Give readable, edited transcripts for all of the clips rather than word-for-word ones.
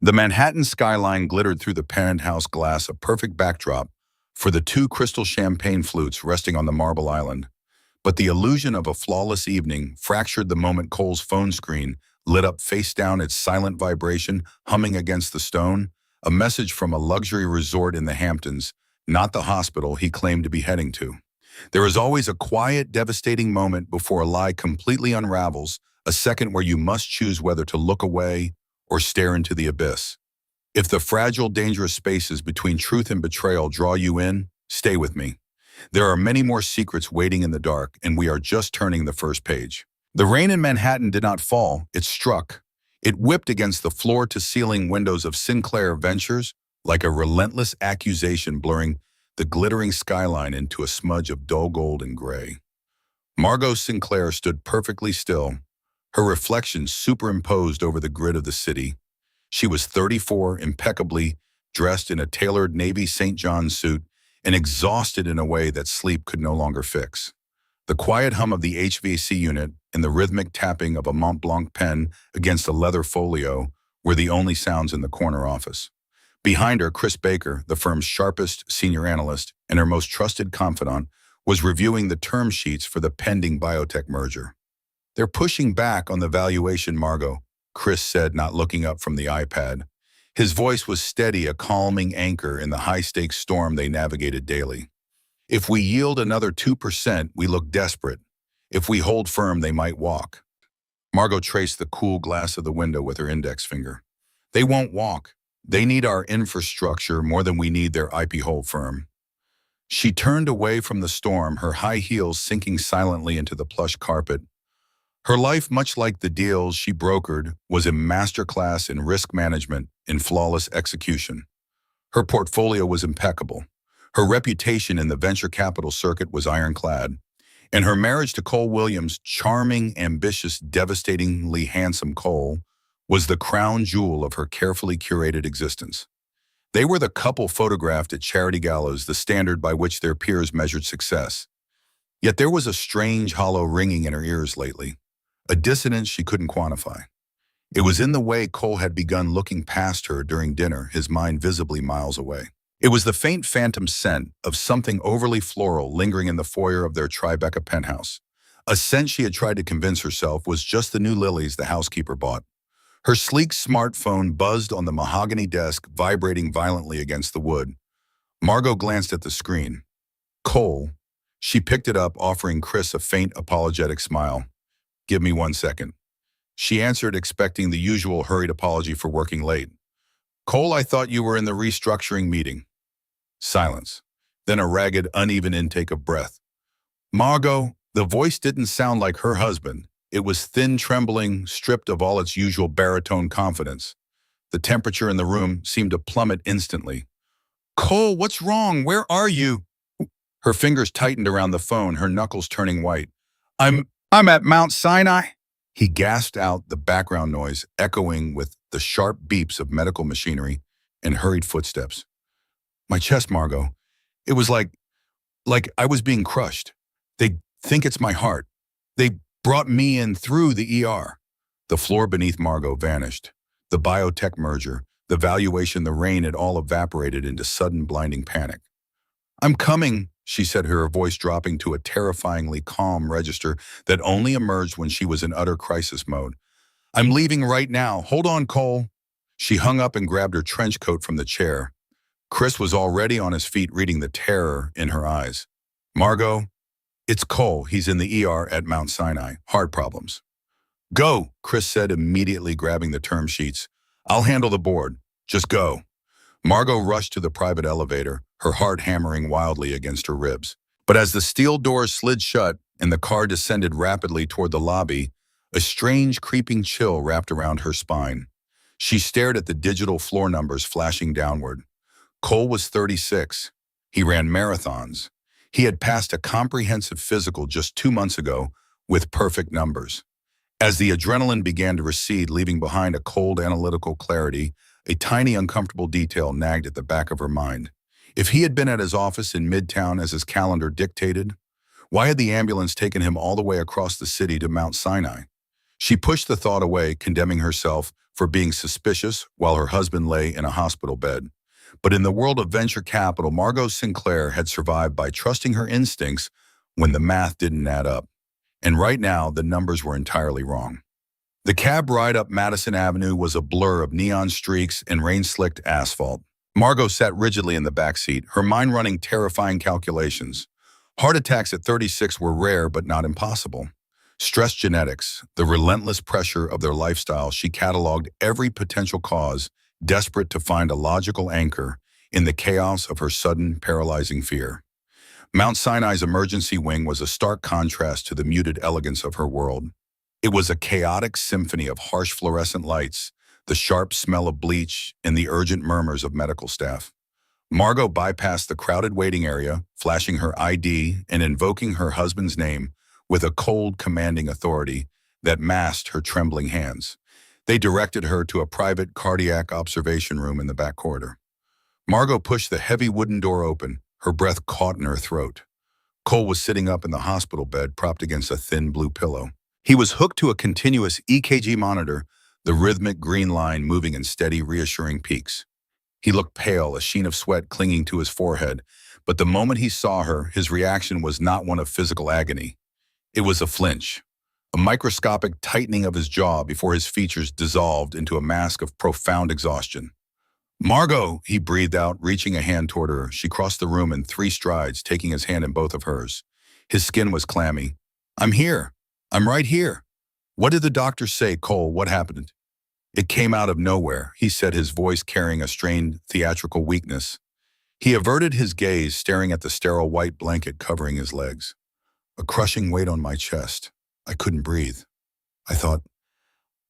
The Manhattan skyline glittered through the penthouse glass, a perfect backdrop for the two crystal champagne flutes resting on the marble island. But the illusion of a flawless evening fractured the moment Cole's phone screen lit up face down, its silent vibration humming against the stone, a message from a luxury resort in the Hamptons, not the hospital he claimed to be heading to. There is always a quiet, devastating moment before a lie completely unravels, a second where you must choose whether to look away or stare into the abyss. If the fragile, dangerous spaces between truth and betrayal draw you in, stay with me. There are many more secrets waiting in the dark, and we are just turning the first page. The rain in Manhattan did not fall, it struck. It whipped against the floor-to-ceiling windows of Sinclair Ventures like a relentless accusation, blurring the glittering skyline into a smudge of dull gold and gray. Margot Sinclair stood perfectly still, her reflection superimposed over the grid of the city. She was 34, impeccably dressed in a tailored navy St. John's suit, and exhausted in a way that sleep could no longer fix. The quiet hum of the HVAC unit and the rhythmic tapping of a Mont Blanc pen against a leather folio were the only sounds in the corner office. Behind her, Chris Baker, the firm's sharpest senior analyst and her most trusted confidant, was reviewing the term sheets for the pending biotech merger. "They're pushing back on the valuation, Margot," Chris said, not looking up from the iPad. His voice was steady, a calming anchor in the high-stakes storm they navigated daily. "If we yield another 2%, we look desperate. If we hold firm, they might walk." Margot traced the cool glass of the window with her index finger. "They won't walk. They need our infrastructure more than we need their IP hole firm." She turned away from the storm, her high heels sinking silently into the plush carpet. Her life, much like the deals she brokered, was a masterclass in risk management, in flawless execution. Her portfolio was impeccable. Her reputation in the venture capital circuit was ironclad. And her marriage to Cole Williams, charming, ambitious, devastatingly handsome Cole, was the crown jewel of her carefully curated existence. They were the couple photographed at charity galas, the standard by which their peers measured success. Yet there was a strange, hollow ringing in her ears lately. A dissonance she couldn't quantify. It was in the way Cole had begun looking past her during dinner, his mind visibly miles away. It was the faint phantom scent of something overly floral lingering in the foyer of their Tribeca penthouse. A scent she had tried to convince herself was just the new lilies the housekeeper bought. Her sleek smartphone buzzed on the mahogany desk, vibrating violently against the wood. Margot glanced at the screen. "Cole." She picked it up, offering Chris a faint, apologetic smile. "Give me 1 second." She answered, expecting the usual hurried apology for working late. "Cole, I thought you were in the restructuring meeting." Silence. Then a ragged, uneven intake of breath. "Margot." The voice didn't sound like her husband. It was thin, trembling, stripped of all its usual baritone confidence. The temperature in the room seemed to plummet instantly. "Cole, what's wrong? Where are you?" Her fingers tightened around the phone, her knuckles turning white. I'm at Mount Sinai." He gasped out, the background noise echoing with the sharp beeps of medical machinery and hurried footsteps. "My chest, Margot. It was like I was being crushed. They think it's my heart. They brought me in through the ER." The floor beneath Margot vanished. The biotech merger, the valuation, the rain, it all evaporated into sudden blinding panic. "I'm coming," she said, her voice dropping to a terrifyingly calm register that only emerged when she was in utter crisis mode. "I'm leaving right now. Hold on, Cole." She hung up and grabbed her trench coat from the chair. Chris was already on his feet, reading the terror in her eyes. "Margot, it's Cole. He's in the ER at Mount Sinai. Heart problems." "Go," Chris said, immediately grabbing the term sheets. "I'll handle the board. Just go." Margot rushed to the private elevator, her heart hammering wildly against her ribs. But as the steel doors slid shut and the car descended rapidly toward the lobby, a strange, creeping chill wrapped around her spine. She stared at the digital floor numbers flashing downward. Cole was 36. He ran marathons. He had passed a comprehensive physical just 2 months ago with perfect numbers. As the adrenaline began to recede, leaving behind a cold, analytical clarity, a tiny, uncomfortable detail nagged at the back of her mind. If he had been at his office in Midtown as his calendar dictated, why had the ambulance taken him all the way across the city to Mount Sinai? She pushed the thought away, condemning herself for being suspicious while her husband lay in a hospital bed. But in the world of venture capital, Margot Sinclair had survived by trusting her instincts when the math didn't add up. And right now, the numbers were entirely wrong. The cab ride up Madison Avenue was a blur of neon streaks and rain-slicked asphalt. Margot sat rigidly in the back seat, her mind running terrifying calculations. Heart attacks at 36 were rare but not impossible. Stress genetics, the relentless pressure of their lifestyle, she cataloged every potential cause, desperate to find a logical anchor in the chaos of her sudden, paralyzing fear. Mount Sinai's emergency wing was a stark contrast to the muted elegance of her world. It was a chaotic symphony of harsh fluorescent lights, the sharp smell of bleach, and the urgent murmurs of medical staff. Margot bypassed the crowded waiting area, flashing her ID and invoking her husband's name with a cold, commanding authority that masked her trembling hands. They directed her to a private cardiac observation room in the back corridor. Margot pushed the heavy wooden door open, her breath caught in her throat. Cole was sitting up in the hospital bed, propped against a thin blue pillow. He was hooked to a continuous EKG monitor, the rhythmic green line moving in steady, reassuring peaks. He looked pale, a sheen of sweat clinging to his forehead, but the moment he saw her, his reaction was not one of physical agony. It was a flinch, a microscopic tightening of his jaw before his features dissolved into a mask of profound exhaustion. "Margot," he breathed out, reaching a hand toward her. She crossed the room in 3 strides, taking his hand in both of hers. His skin was clammy. "I'm here. I'm right here." "What did the doctor say, Cole? What happened?" "It came out of nowhere," he said, his voice carrying a strained, theatrical weakness. He averted his gaze, staring at the sterile white blanket covering his legs. "A crushing weight on my chest. I couldn't breathe. I thought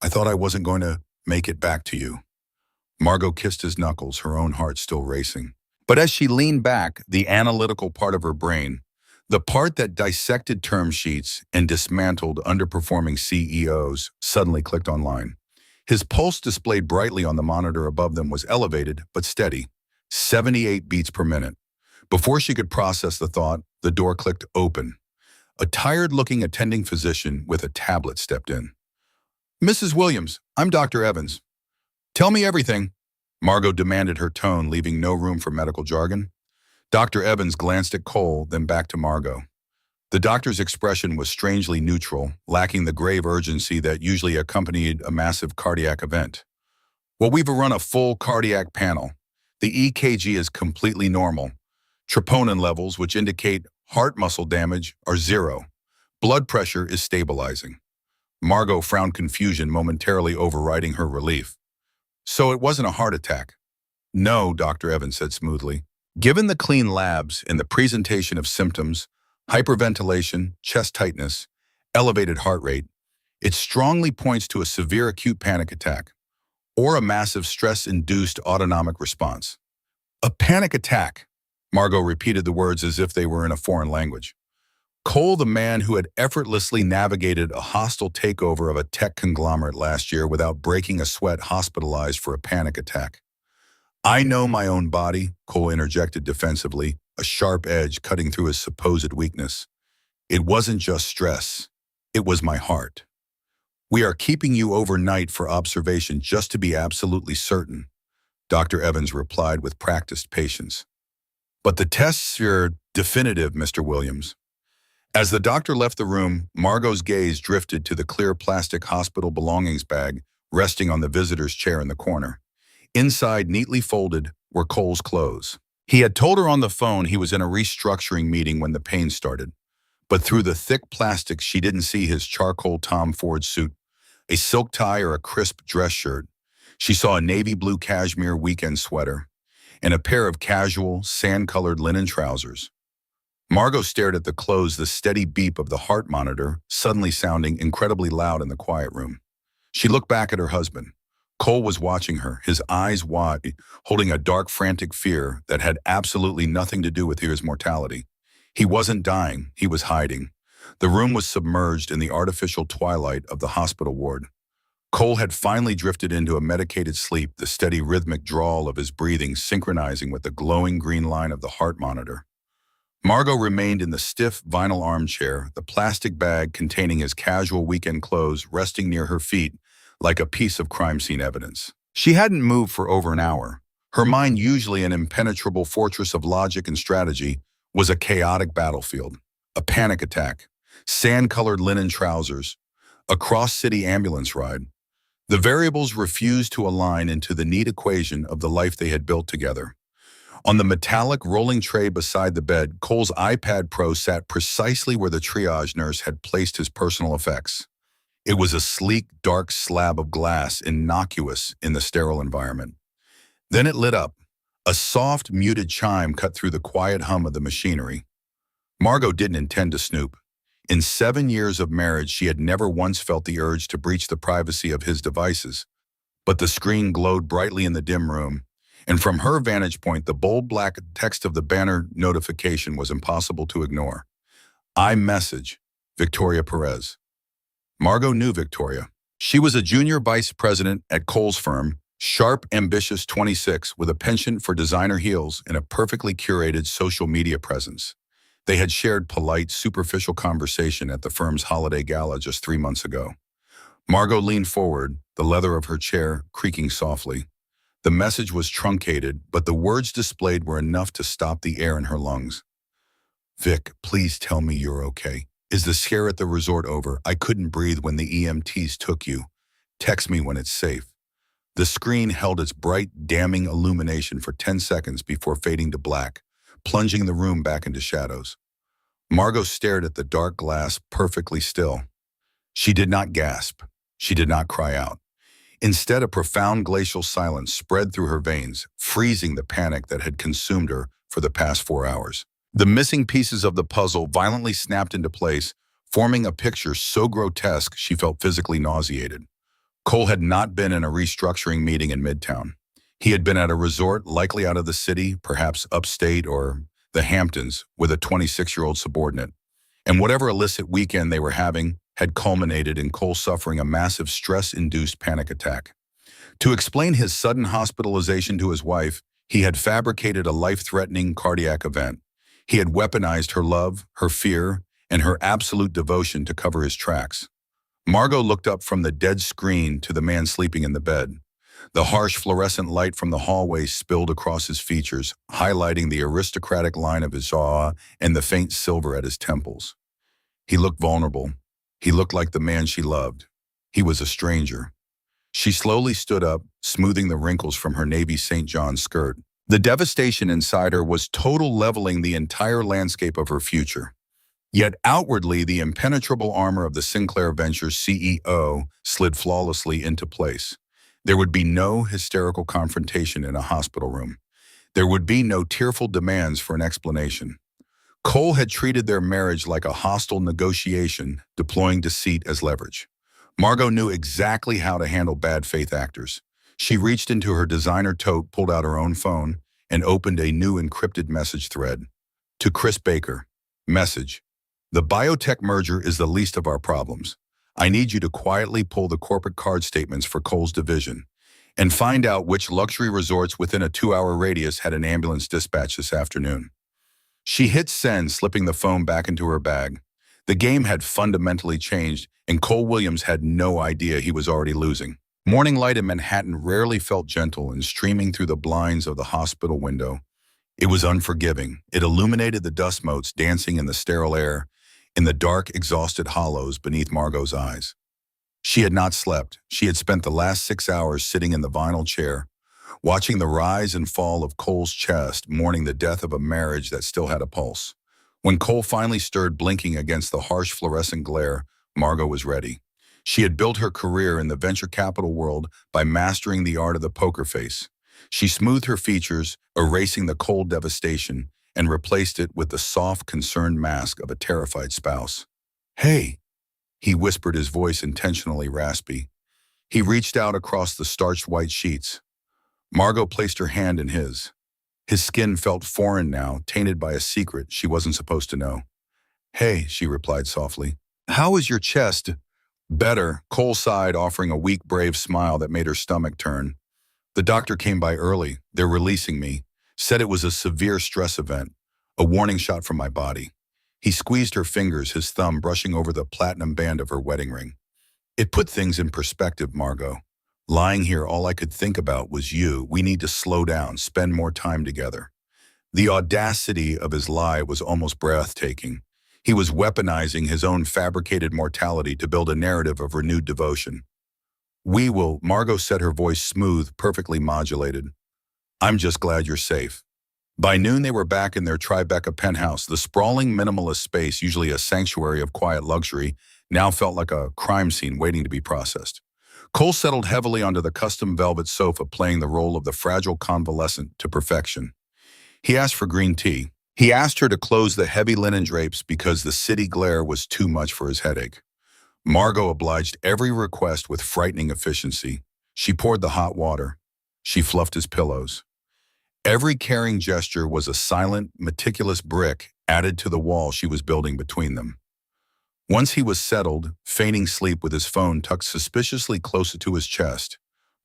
I wasn't going to make it back to you." Margot kissed his knuckles, her own heart still racing. But as she leaned back, the analytical part of her brain, the part that dissected term sheets and dismantled underperforming CEOs, suddenly clicked online. His pulse, displayed brightly on the monitor above them, was elevated but steady, 78 beats per minute. Before she could process the thought, the door clicked open. A tired-looking attending physician with a tablet stepped in. "Mrs. Williams, I'm Dr. Evans. Tell me everything," Margot demanded, her tone leaving no room for medical jargon. Dr. Evans glanced at Cole, then back to Margot. The doctor's expression was strangely neutral, lacking the grave urgency that usually accompanied a massive cardiac event. "Well, we've run a full cardiac panel. The EKG is completely normal. Troponin levels, which indicate heart muscle damage, are 0. Blood pressure is stabilizing." Margot frowned, confusion momentarily overriding her relief. "So it wasn't a heart attack?" "No," Dr. Evans said smoothly. "Given the clean labs and the presentation of symptoms, hyperventilation, chest tightness, elevated heart rate, it strongly points to a severe acute panic attack or a massive stress-induced autonomic response." "A panic attack," Margot repeated the words as if they were in a foreign language. Cole, the man who had effortlessly navigated a hostile takeover of a tech conglomerate last year without breaking a sweat, hospitalized for a panic attack. "I know my own body," Cole interjected defensively, a sharp edge cutting through his supposed weakness. "It wasn't just stress. It was my heart. We are keeping you overnight for observation just to be absolutely certain," Dr. Evans replied with practiced patience. "But the tests are definitive, Mr. Williams." As the doctor left the room, Margot's gaze drifted to the clear plastic hospital belongings bag resting on the visitor's chair in the corner. Inside, neatly folded, were Cole's clothes. He had told her on the phone he was in a restructuring meeting when the pain started, but through the thick plastic she didn't see his charcoal Tom Ford suit, a silk tie, or a crisp dress shirt. She saw a navy blue cashmere weekend sweater and a pair of casual, sand-colored linen trousers. Margot stared at the clothes, the steady beep of the heart monitor suddenly sounding incredibly loud in the quiet room. She looked back at her husband. Cole was watching her, his eyes wide, holding a dark, frantic fear that had absolutely nothing to do with his mortality. He wasn't dying, he was hiding. The room was submerged in the artificial twilight of the hospital ward. Cole had finally drifted into a medicated sleep, the steady rhythmic drawl of his breathing synchronizing with the glowing green line of the heart monitor. Margot remained in the stiff vinyl armchair, the plastic bag containing his casual weekend clothes resting near her feet like a piece of crime scene evidence. She hadn't moved for over an hour. Her mind, usually an impenetrable fortress of logic and strategy, was a chaotic battlefield. A panic attack, sand-colored linen trousers, a cross-city ambulance ride. The variables refused to align into the neat equation of the life they had built together. On the metallic rolling tray beside the bed, Cole's iPad Pro sat precisely where the triage nurse had placed his personal effects. It was a sleek, dark slab of glass, innocuous in the sterile environment. Then it lit up. A soft, muted chime cut through the quiet hum of the machinery. Margot didn't intend to snoop. In 7 years of marriage, she had never once felt the urge to breach the privacy of his devices. But the screen glowed brightly in the dim room, and from her vantage point, the bold black text of the banner notification was impossible to ignore. iMessage, Victoria Perez. Margot knew Victoria. She was a junior vice president at Cole's firm, sharp, ambitious 26, with a penchant for designer heels and a perfectly curated social media presence. They had shared polite, superficial conversation at the firm's holiday gala just 3 months ago. Margot leaned forward, the leather of her chair creaking softly. The message was truncated, but the words displayed were enough to stop the air in her lungs. Vic, please tell me you're okay. Is the scare at the resort over? I couldn't breathe when the EMTs took you. Text me when it's safe. The screen held its bright, damning illumination for 10 seconds before fading to black, plunging the room back into shadows. Margot stared at the dark glass, perfectly still. She did not gasp. She did not cry out. Instead, a profound glacial silence spread through her veins, freezing the panic that had consumed her for the past 4 hours. The missing pieces of the puzzle violently snapped into place, forming a picture so grotesque she felt physically nauseated. Cole had not been in a restructuring meeting in Midtown. He had been at a resort, likely out of the city, perhaps upstate or the Hamptons, with a 26-year-old subordinate. And whatever illicit weekend they were having had culminated in Cole suffering a massive stress-induced panic attack. To explain his sudden hospitalization to his wife, he had fabricated a life-threatening cardiac event. He had weaponized her love, her fear, and her absolute devotion to cover his tracks. Margot looked up from the dead screen to the man sleeping in the bed. The harsh fluorescent light from the hallway spilled across his features, highlighting the aristocratic line of his jaw and the faint silver at his temples. He looked vulnerable. He looked like the man she loved. He was a stranger. She slowly stood up, smoothing the wrinkles from her navy St. John skirt. The devastation inside her was total, leveling the entire landscape of her future. Yet outwardly, the impenetrable armor of the Sinclair Ventures CEO slid flawlessly into place. There would be no hysterical confrontation in a hospital room. There would be no tearful demands for an explanation. Cole had treated their marriage like a hostile negotiation, deploying deceit as leverage. Margot knew exactly how to handle bad faith actors. She reached into her designer tote, pulled out her own phone, and opened a new encrypted message thread. To Chris Baker, message. The biotech merger is the least of our problems. I need you to quietly pull the corporate card statements for Cole's division and find out which luxury resorts within a 2-hour radius had an ambulance dispatch this afternoon. She hit send, slipping the phone back into her bag. The game had fundamentally changed, and Cole Williams had no idea he was already losing. Morning light in Manhattan rarely felt gentle, and streaming through the blinds of the hospital window, it was unforgiving. It illuminated the dust motes dancing in the sterile air, in the dark, exhausted hollows beneath Margot's eyes. She had not slept. She had spent the last 6 hours sitting in the vinyl chair, watching the rise and fall of Cole's chest, mourning the death of a marriage that still had a pulse. When Cole finally stirred, blinking against the harsh fluorescent glare, Margot was ready. She had built her career in the venture capital world by mastering the art of the poker face. She smoothed her features, erasing the cold devastation, and replaced it with the soft, concerned mask of a terrified spouse. Hey, he whispered, his voice intentionally raspy. He reached out across the starched white sheets. Margot placed her hand in his. His skin felt foreign now, tainted by a secret she wasn't supposed to know. Hey, she replied softly. How is your chest? Better, Cole sighed, offering a weak, brave smile that made her stomach turn. The doctor came by early. They're releasing me. Said it was a severe stress event, a warning shot from my body. He squeezed her fingers, his thumb brushing over the platinum band of her wedding ring. It put things in perspective, Margot. Lying here, all I could think about was you. We need to slow down, spend more time together. The audacity of his lie was almost breathtaking. He was weaponizing his own fabricated mortality to build a narrative of renewed devotion. We will, Margot said, her voice smooth, perfectly modulated. I'm just glad you're safe. By noon, they were back in their Tribeca penthouse. The sprawling minimalist space, usually a sanctuary of quiet luxury, now felt like a crime scene waiting to be processed. Cole settled heavily onto the custom velvet sofa, playing the role of the fragile convalescent to perfection. He asked for green tea. He asked her to close the heavy linen drapes because the city glare was too much for his headache. Margot obliged every request with frightening efficiency. She poured the hot water. She fluffed his pillows. Every caring gesture was a silent, meticulous brick added to the wall she was building between them. Once he was settled, feigning sleep with his phone tucked suspiciously closer to his chest,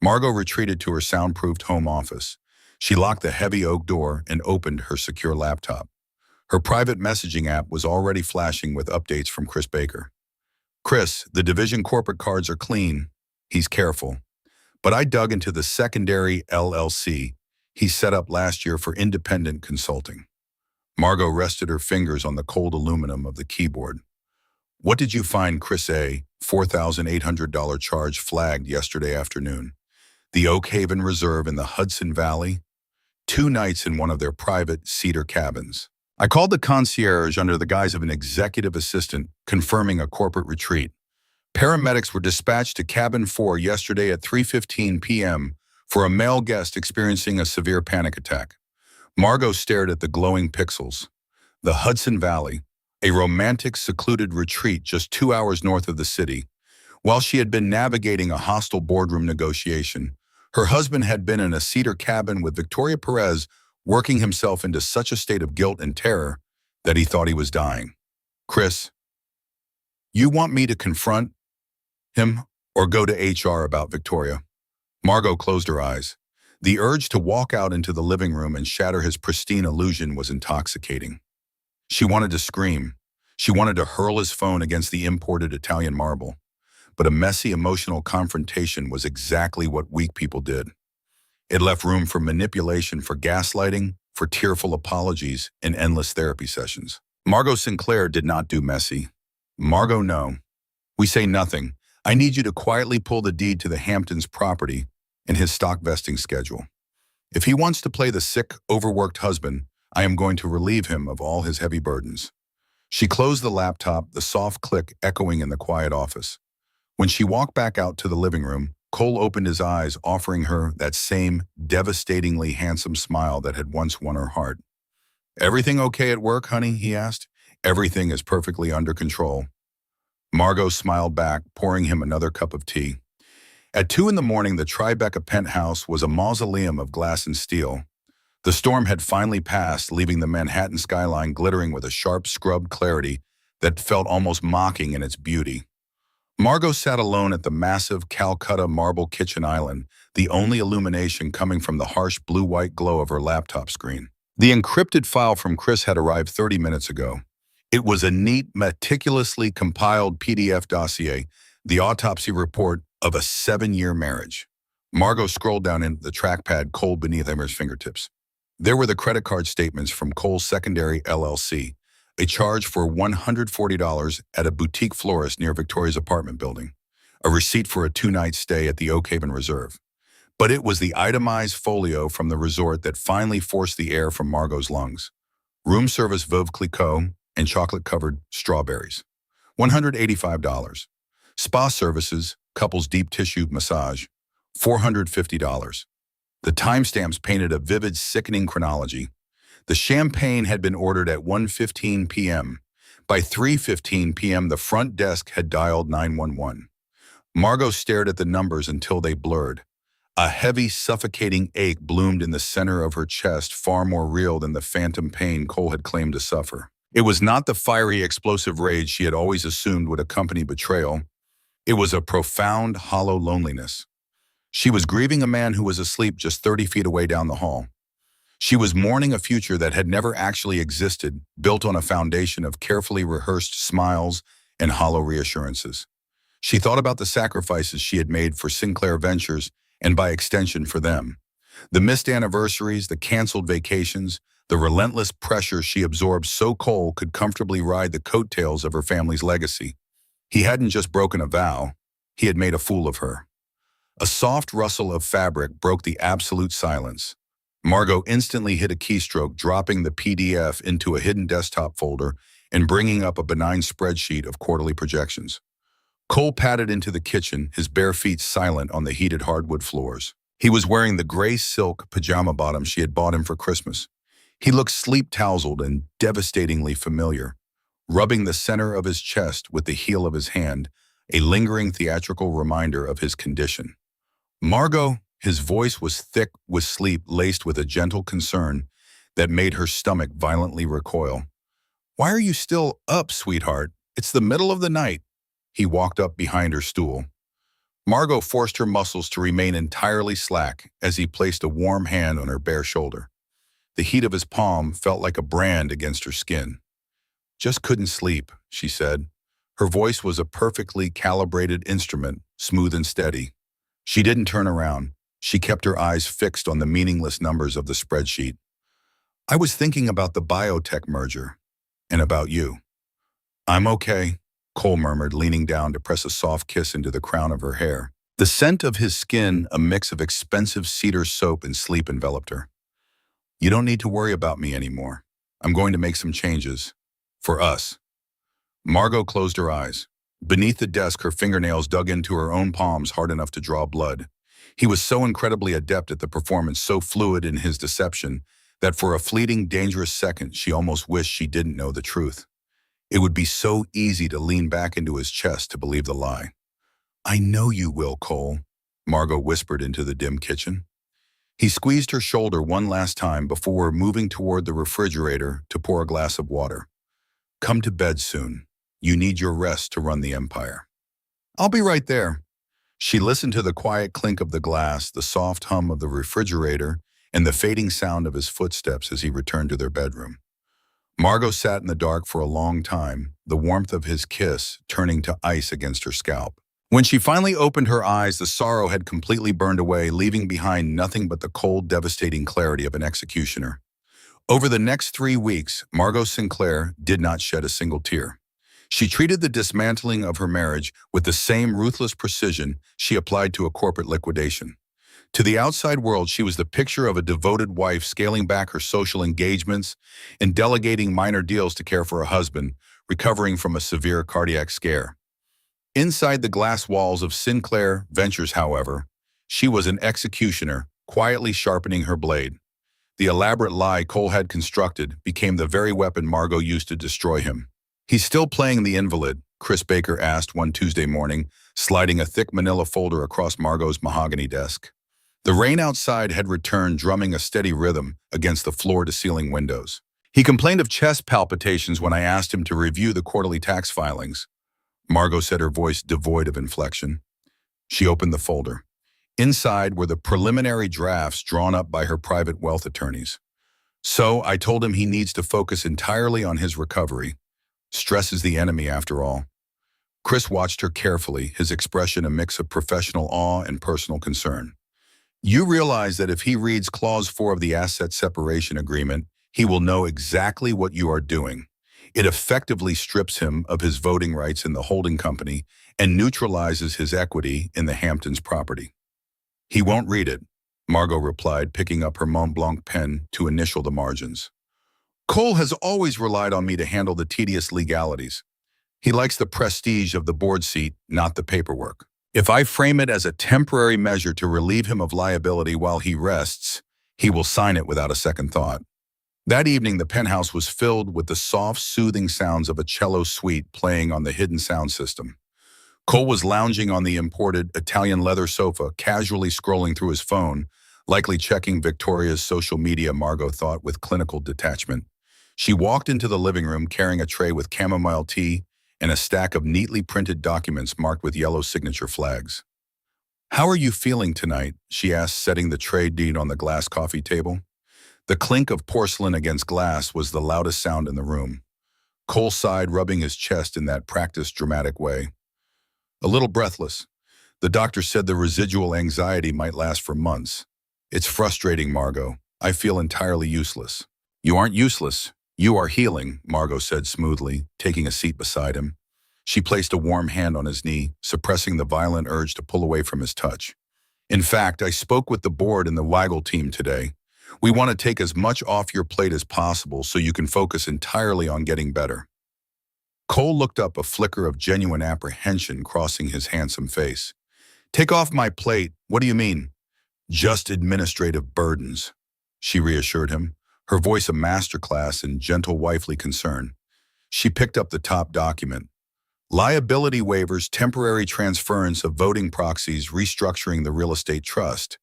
Margot retreated to her soundproofed home office. She locked the heavy oak door and opened her secure laptop. Her private messaging app was already flashing with updates from Chris Baker. Chris, the division corporate cards are clean. He's careful. But I dug into the secondary LLC he set up last year for independent consulting. Margot rested her fingers on the cold aluminum of the keyboard. What did you find, Chris? A $4,800 charge flagged yesterday afternoon. The Oak Haven Reserve in the Hudson Valley. 2 nights in one of their private cedar cabins. I called the concierge under the guise of an executive assistant, confirming a corporate retreat. Paramedics were dispatched to cabin 4 yesterday at 3:15 p.m. for a male guest experiencing a severe panic attack. Margot stared at the glowing pixels. The Hudson Valley, a romantic, secluded retreat just 2 hours north of the city. While she had been navigating a hostile boardroom negotiation, her husband had been in a cedar cabin with Victoria Perez, working himself into such a state of guilt and terror that he thought he was dying. Chris, you want me to confront him or go to HR about Victoria? Margot closed her eyes. The urge to walk out into the living room and shatter his pristine illusion was intoxicating. She wanted to scream. She wanted to hurl his phone against the imported Italian marble. But a messy emotional confrontation was exactly what weak people did. It left room for manipulation, for gaslighting, for tearful apologies, and endless therapy sessions. Margot Sinclair did not do messy. Margot, no. We say nothing. I need you to quietly pull the deed to the Hamptons property and his stock vesting schedule. If he wants to play the sick, overworked husband, I am going to relieve him of all his heavy burdens. She closed the laptop, the soft click echoing in the quiet office. When she walked back out to the living room, Cole opened his eyes, offering her that same devastatingly handsome smile that had once won her heart. Everything okay at work, honey? He asked. Everything is perfectly under control. Margot smiled back, pouring him another cup of tea. At 2 in the morning, the Tribeca penthouse was a mausoleum of glass and steel. The storm had finally passed, leaving the Manhattan skyline glittering with a sharp, scrubbed clarity that felt almost mocking in its beauty. Margot sat alone at the massive Calcutta marble kitchen island, the only illumination coming from the harsh blue-white glow of her laptop screen. The encrypted file from Chris had arrived 30 minutes ago. It was a neat, meticulously compiled PDF dossier, the autopsy report of a 7-year marriage. Margot scrolled down into the trackpad cold beneath Emmer's fingertips. There were the credit card statements from Cole's Secondary LLC, a charge for $140 at a boutique florist near Victoria's apartment building, a receipt for a 2-night stay at the Oak Haven Reserve. But it was the itemized folio from the resort that finally forced the air from Margot's lungs. Room service Veuve Clicquot and chocolate-covered strawberries. $185. Spa services, couples deep tissue massage. $450. The timestamps painted a vivid, sickening chronology. The champagne had been ordered at 1:15 p.m. By 3:15 p.m., the front desk had dialed 911. Margot stared at the numbers until they blurred. A heavy, suffocating ache bloomed in the center of her chest, far more real than the phantom pain Cole had claimed to suffer. It was not the fiery, explosive rage she had always assumed would accompany betrayal. It was a profound, hollow loneliness. She was grieving a man who was asleep just 30 feet away down the hall. She was mourning a future that had never actually existed, built on a foundation of carefully rehearsed smiles and hollow reassurances. She thought about the sacrifices she had made for Sinclair Ventures and by extension for them. The missed anniversaries, the canceled vacations, the relentless pressure she absorbed so Cole could comfortably ride the coattails of her family's legacy. He hadn't just broken a vow, he had made a fool of her. A soft rustle of fabric broke the absolute silence. Margot instantly hit a keystroke, dropping the PDF into a hidden desktop folder and bringing up a benign spreadsheet of quarterly projections. Cole padded into the kitchen, his bare feet silent on the heated hardwood floors. He was wearing the gray silk pajama bottoms she had bought him for Christmas. He looked sleep-tousled and devastatingly familiar, rubbing the center of his chest with the heel of his hand, a lingering theatrical reminder of his condition. "Margot," his voice was thick with sleep laced with a gentle concern that made her stomach violently recoil. "Why are you still up, sweetheart? It's the middle of the night." He walked up behind her stool. Margot forced her muscles to remain entirely slack as he placed a warm hand on her bare shoulder. The heat of his palm felt like a brand against her skin. "Just couldn't sleep," she said. Her voice was a perfectly calibrated instrument, smooth and steady. She didn't turn around. She kept her eyes fixed on the meaningless numbers of the spreadsheet. "I was thinking about the biotech merger, and about you." "I'm okay," Cole murmured, leaning down to press a soft kiss into the crown of her hair. The scent of his skin, a mix of expensive cedar soap and sleep, enveloped her. "You don't need to worry about me anymore. I'm going to make some changes. For us." Margot closed her eyes. Beneath the desk, her fingernails dug into her own palms hard enough to draw blood. He was so incredibly adept at the performance, so fluid in his deception, that for a fleeting, dangerous second, she almost wished she didn't know the truth. It would be so easy to lean back into his chest to believe the lie. "I know you will, Cole," Margot whispered into the dim kitchen. He squeezed her shoulder one last time before moving toward the refrigerator to pour a glass of water. "Come to bed soon. You need your rest to run the empire." "I'll be right there." She listened to the quiet clink of the glass, the soft hum of the refrigerator, and the fading sound of his footsteps as he returned to their bedroom. Margot sat in the dark for a long time, the warmth of his kiss turning to ice against her scalp. When she finally opened her eyes, the sorrow had completely burned away, leaving behind nothing but the cold, devastating clarity of an executioner. Over the next 3 weeks, Margot Sinclair did not shed a single tear. She treated the dismantling of her marriage with the same ruthless precision she applied to a corporate liquidation. To the outside world, she was the picture of a devoted wife scaling back her social engagements and delegating minor deals to care for a husband recovering from a severe cardiac scare. Inside the glass walls of Sinclair Ventures, however, she was an executioner, quietly sharpening her blade. The elaborate lie Cole had constructed became the very weapon Margot used to destroy him. "He's still playing the invalid?" Chris Baker asked one Tuesday morning, sliding a thick manila folder across Margot's mahogany desk. The rain outside had returned, drumming a steady rhythm against the floor-to-ceiling windows. "He complained of chest palpitations when I asked him to review the quarterly tax filings," Margot said, her voice devoid of inflection. She opened the folder. Inside were the preliminary drafts drawn up by her private wealth attorneys. "So I told him he needs to focus entirely on his recovery. Stress is the enemy, after all." Chris watched her carefully, his expression a mix of professional awe and personal concern. "You realize that if he reads Clause 4 of the Asset Separation Agreement, he will know exactly what you are doing. It effectively strips him of his voting rights in the holding company and neutralizes his equity in the Hamptons property." "He won't read it," Margot replied, picking up her Mont Blanc pen to initial the margins. "Cole has always relied on me to handle the tedious legalities. He likes the prestige of the board seat, not the paperwork. If I frame it as a temporary measure to relieve him of liability while he rests, he will sign it without a second thought." That evening, the penthouse was filled with the soft, soothing sounds of a cello suite playing on the hidden sound system. Cole was lounging on the imported Italian leather sofa, casually scrolling through his phone, likely checking Victoria's social media, Margot thought with clinical detachment. She walked into the living room carrying a tray with chamomile tea and a stack of neatly printed documents marked with yellow signature flags. "How are you feeling tonight?" she asked, setting the tray deed on the glass coffee table. The clink of porcelain against glass was the loudest sound in the room. Cole sighed, rubbing his chest in that practiced, dramatic way. A little breathless. The doctor said the residual anxiety might last for months. It's frustrating, Margot. I feel entirely useless. You aren't useless. You are healing, Margot said smoothly, taking a seat beside him. She placed a warm hand on his knee, suppressing the violent urge to pull away from his touch. In fact, I spoke with the board and the Weigel team today. We want to take as much off your plate as possible so you can focus entirely on getting better. Cole looked up, a flicker of genuine apprehension crossing his handsome face. Take off my plate? What do you mean? Just administrative burdens, she reassured him, her voice a masterclass in gentle wifely concern. She picked up the top document. Liability waivers, temporary transference of voting proxies, restructuring the real estate trust.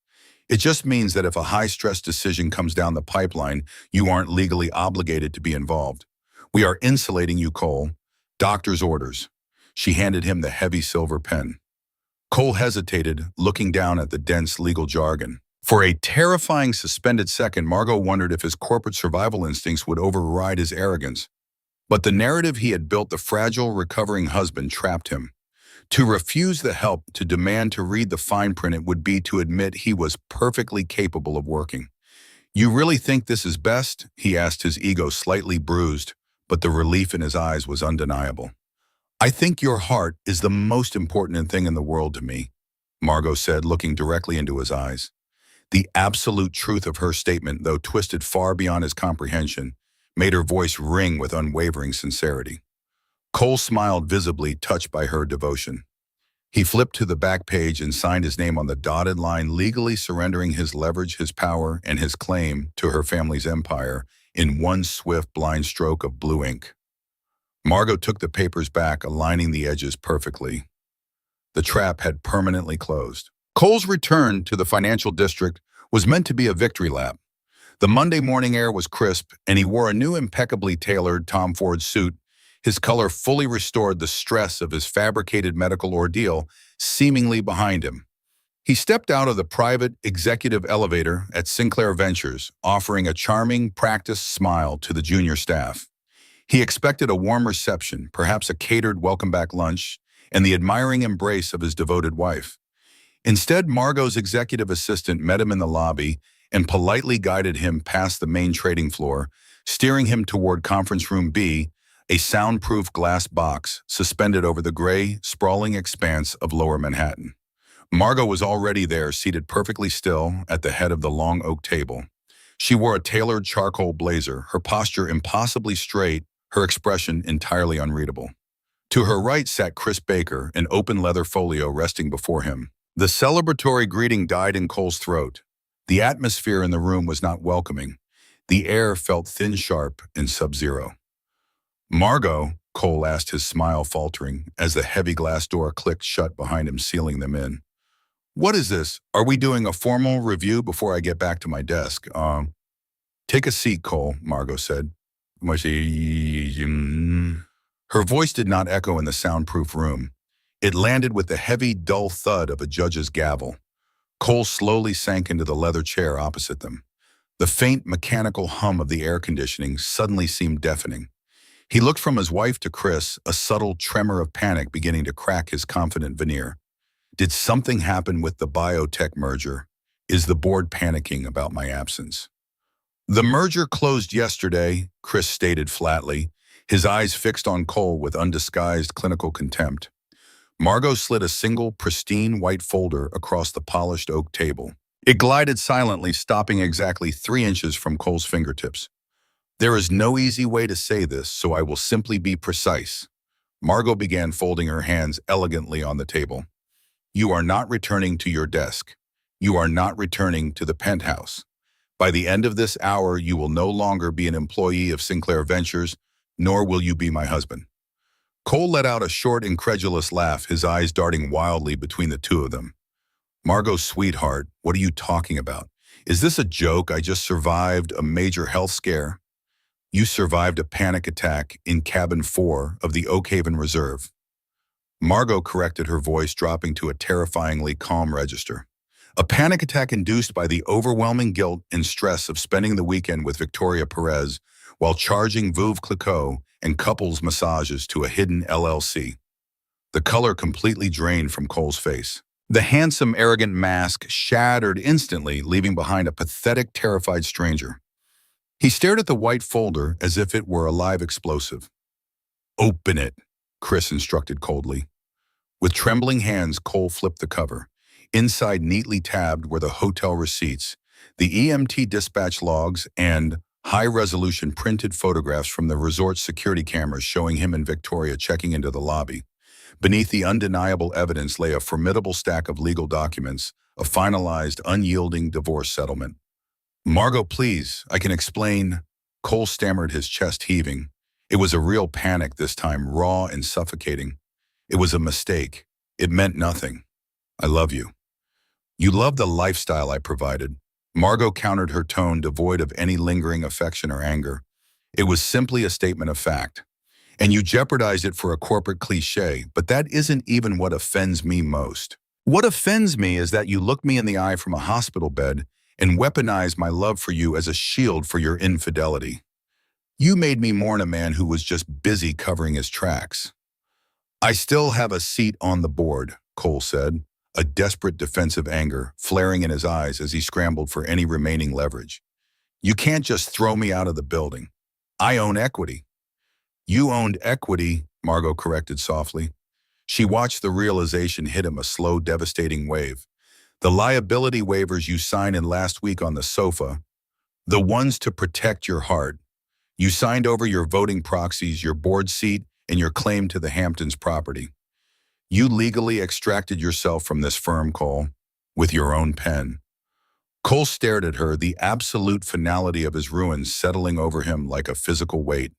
It just means that if a high-stress decision comes down the pipeline, you aren't legally obligated to be involved. We are insulating you, Cole. Doctor's orders. She handed him the heavy silver pen. Cole hesitated, looking down at the dense legal jargon. For a terrifying suspended second, Margot wondered if his corporate survival instincts would override his arrogance. But the narrative he had built, the fragile, recovering husband, trapped him. To refuse the help, to demand to read the fine print, it would be to admit he was perfectly capable of working. You really think this is best? He asked, his ego slightly bruised, but the relief in his eyes was undeniable. I think your heart is the most important thing in the world to me, Margot said, looking directly into his eyes. The absolute truth of her statement, though twisted far beyond his comprehension, made her voice ring with unwavering sincerity. Cole smiled, visibly touched by her devotion. He flipped to the back page and signed his name on the dotted line, legally surrendering his leverage, his power, and his claim to her family's empire in one swift, blind stroke of blue ink. Margot took the papers back, aligning the edges perfectly. The trap had permanently closed. Cole's return to the financial district was meant to be a victory lap. The Monday morning air was crisp, and he wore a new impeccably tailored Tom Ford suit. His color fully restored the stress of his fabricated medical ordeal seemingly behind him. He stepped out of the private executive elevator at Sinclair Ventures, offering a charming, practiced smile to the junior staff. He expected a warm reception, perhaps a catered welcome-back lunch, and the admiring embrace of his devoted wife. Instead, Margot's executive assistant met him in the lobby and politely guided him past the main trading floor, steering him toward Conference Room B, a soundproof glass box suspended over the gray, sprawling expanse of Lower Manhattan. Margot was already there, seated perfectly still at the head of the long oak table. She wore a tailored charcoal blazer, her posture impossibly straight, her expression entirely unreadable. To her right sat Chris Baker, an open leather folio resting before him. The celebratory greeting died in Cole's throat. The atmosphere in the room was not welcoming. The air felt thin, sharp, and sub-zero. Margot, Cole asked, his smile faltering, as the heavy glass door clicked shut behind him, sealing them in. What is this? Are we doing a formal review before I get back to my desk? Take a seat, Cole, Margot said. Her voice did not echo in the soundproof room. It landed with the heavy, dull thud of a judge's gavel. Cole slowly sank into the leather chair opposite them. The faint mechanical hum of the air conditioning suddenly seemed deafening. He looked from his wife to Chris, a subtle tremor of panic beginning to crack his confident veneer. Did something happen with the biotech merger? Is the board panicking about my absence? The merger closed yesterday, Chris stated flatly, his eyes fixed on Cole with undisguised clinical contempt. Margot slid a single, pristine white folder across the polished oak table. It glided silently, stopping exactly 3 inches from Cole's fingertips. There is no easy way to say this, so I will simply be precise. Margot began folding her hands elegantly on the table. You are not returning to your desk. You are not returning to the penthouse. By the end of this hour, you will no longer be an employee of Sinclair Ventures, nor will you be my husband. Cole let out a short, incredulous laugh, his eyes darting wildly between the two of them. Margot, sweetheart, what are you talking about? Is this a joke? I just survived a major health scare. You survived a panic attack in cabin 4 of the Oak Haven Reserve. Margot corrected, her voice dropping to a terrifyingly calm register. A panic attack induced by the overwhelming guilt and stress of spending the weekend with Victoria Perez while charging Veuve Clicquot and couples massages to a hidden LLC. the color completely drained from Cole's face. The handsome, arrogant mask shattered instantly, leaving behind a pathetic, terrified stranger. He stared at the white folder as if it were a live explosive. "Open it," Chris instructed coldly. With trembling hands, Cole flipped the cover. Inside, neatly tabbed, were the hotel receipts, the EMT dispatch logs, and high-resolution printed photographs from the resort's security cameras showing him and Victoria checking into the lobby. Beneath the undeniable evidence lay a formidable stack of legal documents, a finalized, unyielding divorce settlement. "Margot, please, I can explain." Cole stammered, his chest heaving. It was a real panic this time, raw and suffocating. "It was a mistake. It meant nothing. I love you." "You love the lifestyle I provided." Margot countered, her tone devoid of any lingering affection or anger. "It was simply a statement of fact. And you jeopardized it for a corporate cliché, but that isn't even what offends me most. What offends me is that you looked me in the eye from a hospital bed and weaponized my love for you as a shield for your infidelity. You made me mourn a man who was just busy covering his tracks." "I still have a seat on the board," Cole said, a desperate defensive anger flaring in his eyes as he scrambled for any remaining leverage. "You can't just throw me out of the building. I own equity." "You owned equity," Margot corrected softly. She watched the realization hit him, a slow, devastating wave. "The liability waivers you signed in last week on the sofa, the ones to protect your heart. You signed over your voting proxies, your board seat, and your claim to the Hamptons property. You legally extracted yourself from this firm, Cole, with your own pen." Cole stared at her, the absolute finality of his ruin settling over him like a physical weight.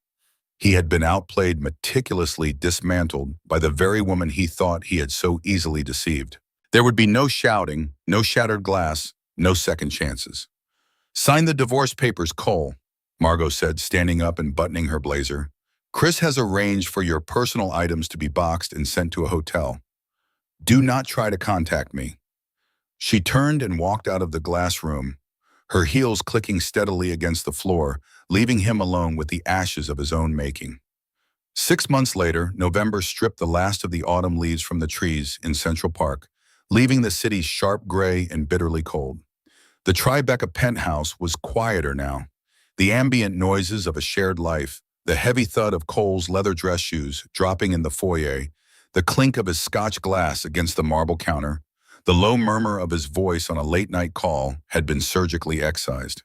He had been outplayed, meticulously dismantled by the very woman he thought he had so easily deceived. There would be no shouting, no shattered glass, no second chances. "Sign the divorce papers, Cole," Margot said, standing up and buttoning her blazer. "Chris has arranged for your personal items to be boxed and sent to a hotel. Do not try to contact me." She turned and walked out of the glass room, her heels clicking steadily against the floor, leaving him alone with the ashes of his own making. 6 months later, November stripped the last of the autumn leaves from the trees in Central Park, leaving the city sharp gray and bitterly cold. The Tribeca penthouse was quieter now. The ambient noises of a shared life, the heavy thud of Cole's leather dress shoes dropping in the foyer, the clink of his Scotch glass against the marble counter, the low murmur of his voice on a late-night call had been surgically excised.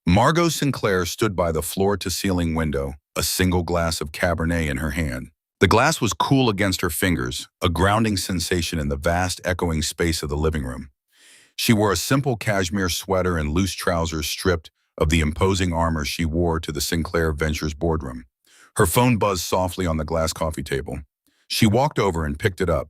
Margot Sinclair stood by the floor-to-ceiling window, a single glass of Cabernet in her hand. The glass was cool against her fingers, a grounding sensation in the vast, echoing space of the living room. She wore a simple cashmere sweater and loose trousers stripped of the imposing armor she wore to the Sinclair Ventures boardroom. Her phone buzzed softly on the glass coffee table. She walked over and picked it up.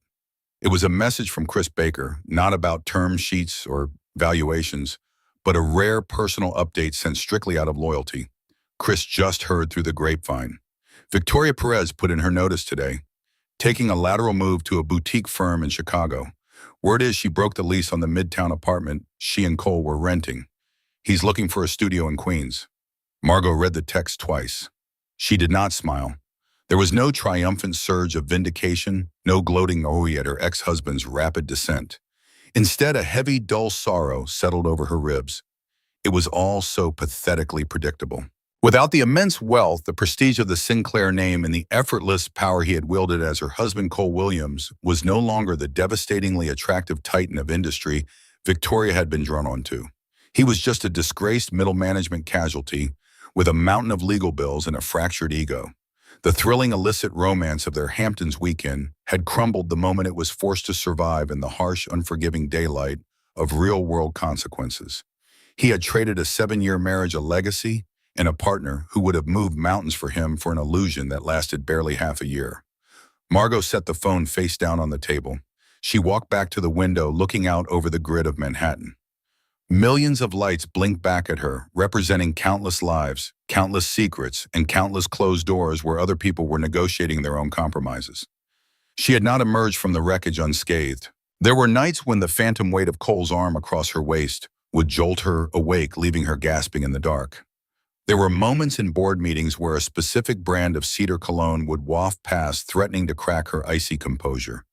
It was a message from Chris Baker, not about term sheets or valuations, but a rare personal update sent strictly out of loyalty. Chris just heard through the grapevine. Victoria Perez put in her notice today, taking a lateral move to a boutique firm in Chicago. Word is she broke the lease on the Midtown apartment she and Cole were renting. He's looking for a studio in Queens. Margot read the text twice. She did not smile. There was no triumphant surge of vindication, no gloating oi at her ex-husband's rapid descent. Instead, a heavy, dull sorrow settled over her ribs. It was all so pathetically predictable. Without the immense wealth, the prestige of the Sinclair name, and the effortless power he had wielded as her husband, Cole Williams, was no longer the devastatingly attractive titan of industry Victoria had been drawn onto. He was just a disgraced middle management casualty with a mountain of legal bills and a fractured ego. The thrilling illicit romance of their Hamptons weekend had crumbled the moment it was forced to survive in the harsh, unforgiving daylight of real-world consequences. He had traded a 7-year marriage, a legacy, and a partner who would have moved mountains for him for an illusion that lasted barely half a year. Margot set the phone face down on the table. She walked back to the window, looking out over the grid of Manhattan. Millions of lights blinked back at her, representing countless lives, countless secrets, and countless closed doors where other people were negotiating their own compromises. She had not emerged from the wreckage unscathed. There were nights when the phantom weight of Cole's arm across her waist would jolt her awake, leaving her gasping in the dark. There were moments in board meetings where a specific brand of cedar cologne would waft past, threatening to crack her icy composure.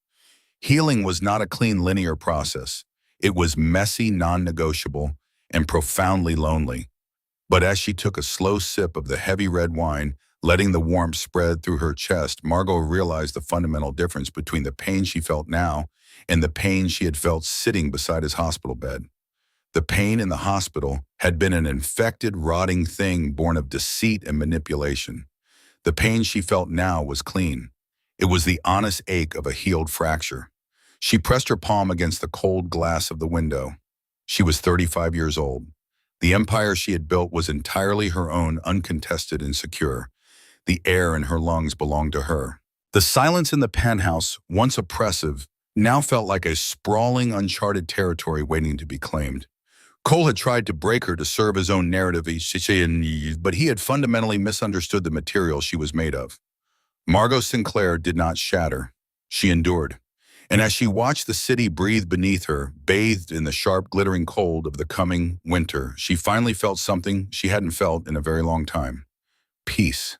Healing was not a clean, linear process. It was messy, non-negotiable, and profoundly lonely. But as she took a slow sip of the heavy red wine, letting the warmth spread through her chest, Margot realized the fundamental difference between the pain she felt now and the pain she had felt sitting beside his hospital bed. The pain in the hospital had been an infected, rotting thing born of deceit and manipulation. The pain she felt now was clean. It was the honest ache of a healed fracture. She pressed her palm against the cold glass of the window. She was 35 years old. The empire she had built was entirely her own, uncontested and secure. The air in her lungs belonged to her. The silence in the penthouse, once oppressive, now felt like a sprawling, uncharted territory waiting to be claimed. Cole had tried to break her to serve his own narrative, but he had fundamentally misunderstood the material she was made of. Margot Sinclair did not shatter. She endured. And as she watched the city breathe beneath her, bathed in the sharp, glittering cold of the coming winter, she finally felt something she hadn't felt in a very long time. Peace.